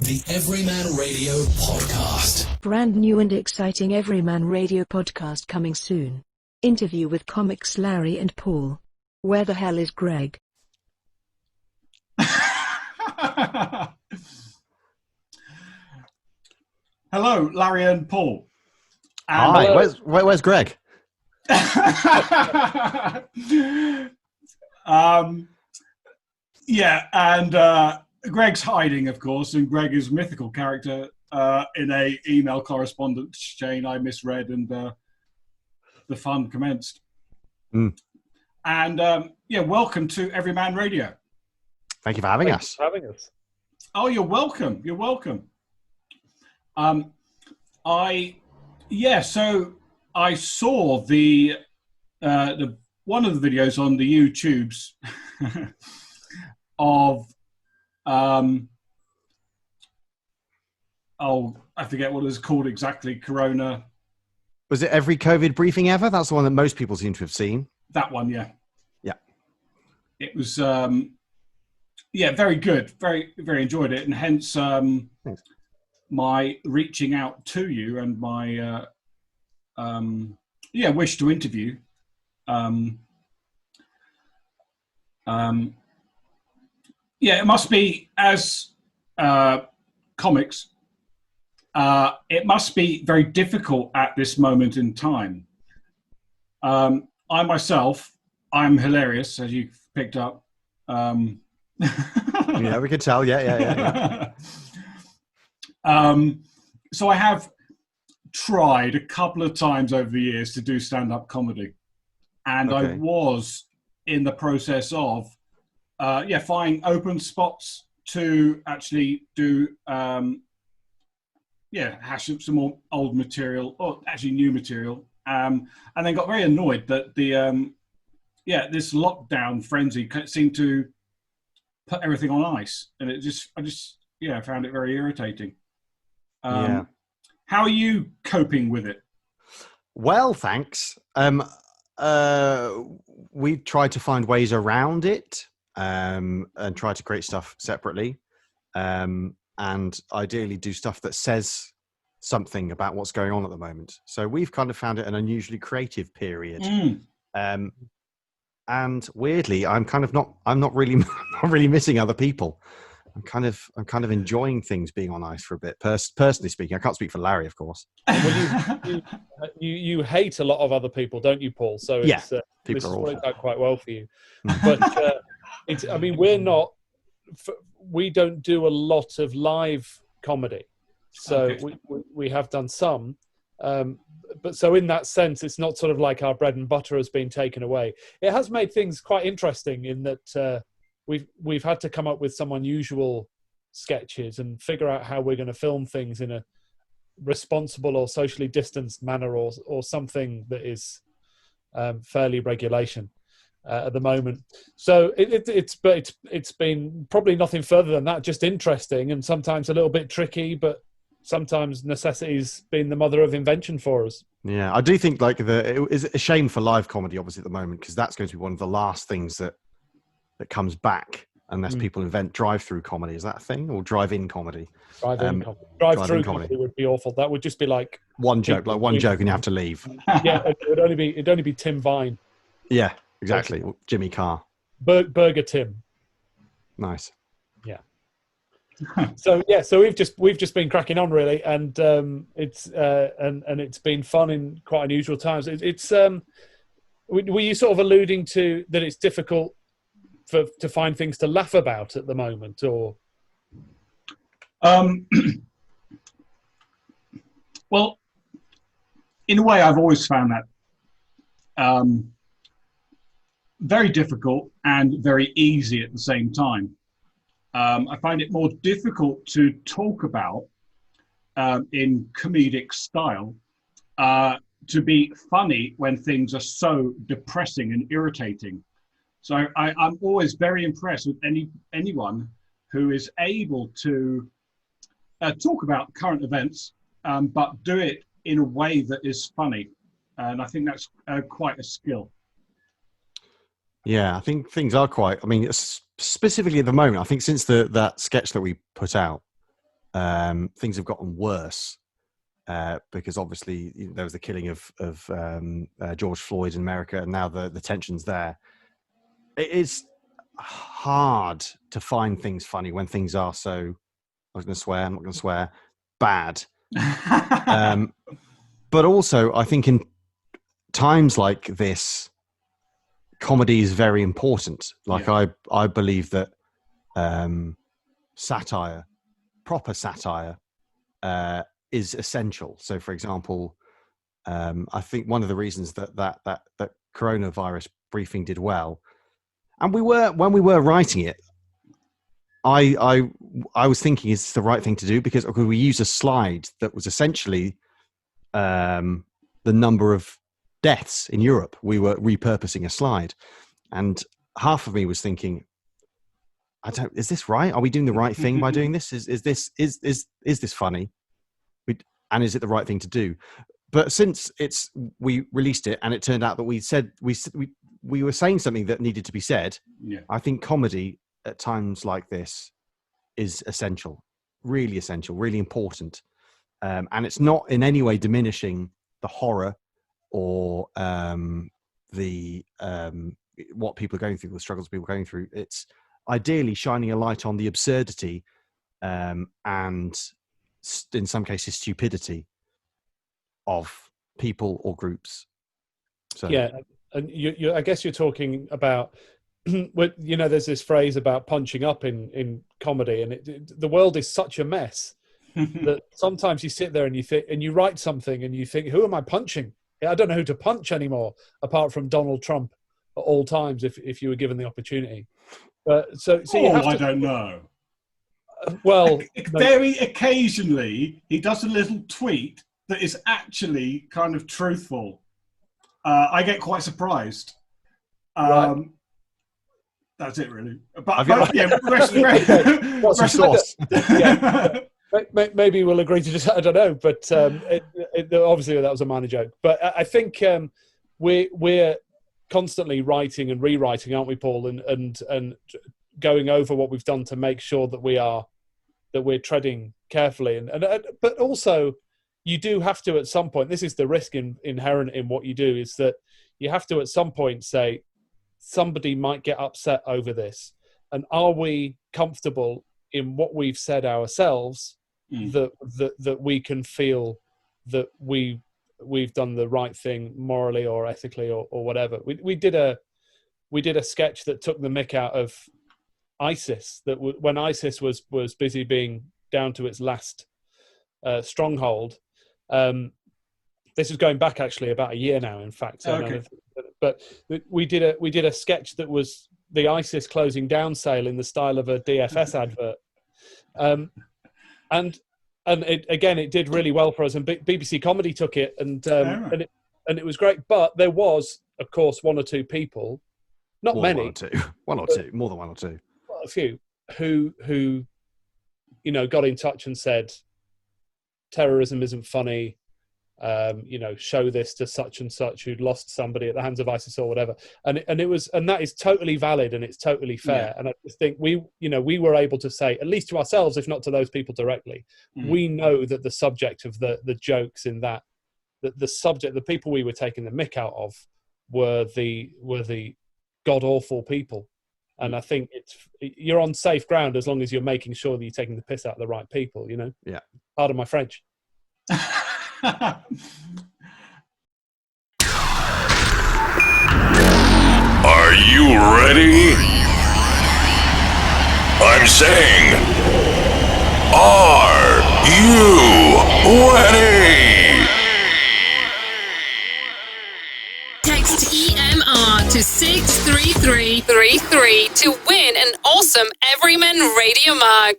The Everyman Radio Podcast. Brand new and exciting Everyman Radio Podcast coming soon. Interview with comics Larry and Paul. Where the hell is Greg? Hello, Larry and Paul. Hi, where's Greg? Greg's hiding, of course, and Greg is a mythical character in a email correspondence chain I misread, and the fun commenced. And welcome to Everyman Radio. Thank you for having us. Oh, you're welcome. You're welcome. So I saw the one of the videos on the YouTubes of I forget what it was called exactly. Corona. Was it Every COVID Briefing Ever? That's the one that most people seem to have seen. That one, yeah. Yeah. It was very good. Very, very enjoyed it, and hence my reaching out to you and my wish to interview. It must be, as comics, it must be very difficult at this moment in time. I myself, I'm hilarious, as you picked up. Yeah, we could tell. Yeah. So I have tried a couple of times over the years to do stand-up comedy, and Okay. I was in the process of finding open spots to actually do hash up some more old material, or actually new material, and then got very annoyed that the this lockdown frenzy seemed to put everything on ice, and I found it very irritating. How are you coping with it? Well, thanks. We tried to find ways around it and try to create stuff separately, and ideally do stuff that says something about what's going on at the moment. So we've kind of found it an unusually creative period. And weirdly, I'm not really missing other people. I'm kind of enjoying things being on ice for a bit. Personally speaking, I can't speak for Larry, of course. Well, you hate a lot of other people, don't you, Paul? So it's, people this are has awful. worked out quite well for you. But we don't do a lot of live comedy, so Okay. we have done some. But so in that sense, it's not sort of like our bread and butter has been taken away. It has made things quite interesting in that we've had to come up with some unusual sketches and figure out how we're going to film things in a responsible or socially distanced manner, or something that is fairly regulation at the moment. So it's been probably nothing further than that, just interesting and sometimes a little bit tricky, but sometimes necessity's been the mother of invention for us. Yeah, I do think it is a shame for live comedy, obviously, at the moment, because that's going to be one of the last things that comes back unless people invent drive-through comedy. Is that a thing? Or drive-in comedy? Drive-through comedy would be awful. That would just be like one joke and you have to leave. Yeah, it'd only be Tim Vine. Yeah, exactly. Or Jimmy Carr. Burger Tim. Nice. Yeah. So we've just been cracking on, really, and it's been fun in quite unusual times. Were you sort of alluding to that it's difficult to find things to laugh about at the moment, or? Well, in a way, I've always found that very difficult and very easy at the same time. I find it more difficult to talk about in comedic style, to be funny when things are so depressing and irritating. So I'm always very impressed with anyone who is able to talk about current events, but do it in a way that is funny. And I think that's quite a skill. Yeah, I think things are quite, specifically at the moment, I think since that sketch that we put out, things have gotten worse because obviously there was the killing of George Floyd in America, and now the tensions there. It is hard to find things funny when things are so, I was going to swear, I'm not going to swear, bad. But also, I think in times like this, comedy is very important. Like I believe that satire, proper satire, is essential. So, for example, I think one of the reasons that coronavirus briefing did well, and when we were writing it, I was thinking, is this the right thing to do? Because we used a slide that was essentially the number of deaths in Europe. We were repurposing a slide, and half of me was thinking, is this right? Are we doing the right thing by doing this? Is this funny? And is it the right thing to do? But since we released it and it turned out that we were saying something that needed to be said. Yeah. I think comedy at times like this is essential, really important. And it's not in any way diminishing the horror or the what people are going through, the struggles people are going through. It's ideally shining a light on the absurdity and in some cases stupidity of people or groups. So yeah, and you I guess you're talking about there's this phrase about punching up in comedy, and the world is such a mess that sometimes you sit there and you think, and you write something and you think, who am I punching? I don't know who to punch anymore apart from Donald Trump at all times if you were given the opportunity. So you have to, I don't know. Well, very occasionally he does a little tweet that is actually kind of truthful. I get quite surprised. Right. That's it, really. But rest what's your source? Maybe we'll agree to just, I don't know, but obviously that was a minor joke. But I think we're constantly writing and rewriting, aren't we, Paul? And going over what we've done to make sure that we're treading carefully. But also, you do have to at some point. This is the risk inherent in what you do, is that you have to at some point say, somebody might get upset over this, and are we comfortable in what we've said ourselves that we can feel that we've done the right thing morally or ethically or whatever. We did a sketch that took the mick out of ISIS, that when ISIS was busy being down to its last stronghold. This is going back actually about a year now, in fact. Okay. But we did a sketch that was the ISIS closing down sale in the style of a DFS advert. And it did really well for us, and BBC Comedy took it, and it was great. But there was, of course, one or two people, not many, more than one or two, well, a few who got in touch and said, terrorism isn't funny. Show this to such and such who'd lost somebody at the hands of ISIS or whatever, and that is totally valid and it's totally fair. And I just think we were able to say, at least to ourselves, if not to those people directly, we know that the subject of the jokes in that the subject, the people we were taking the mick out of were the god awful people. And I think you're on safe ground as long as you're making sure that you're taking the piss out of the right people. Yeah. Pardon my French. Are you ready? I'm saying, are you ready? Text EMR to 63333 to win an awesome Everyman Radio mug.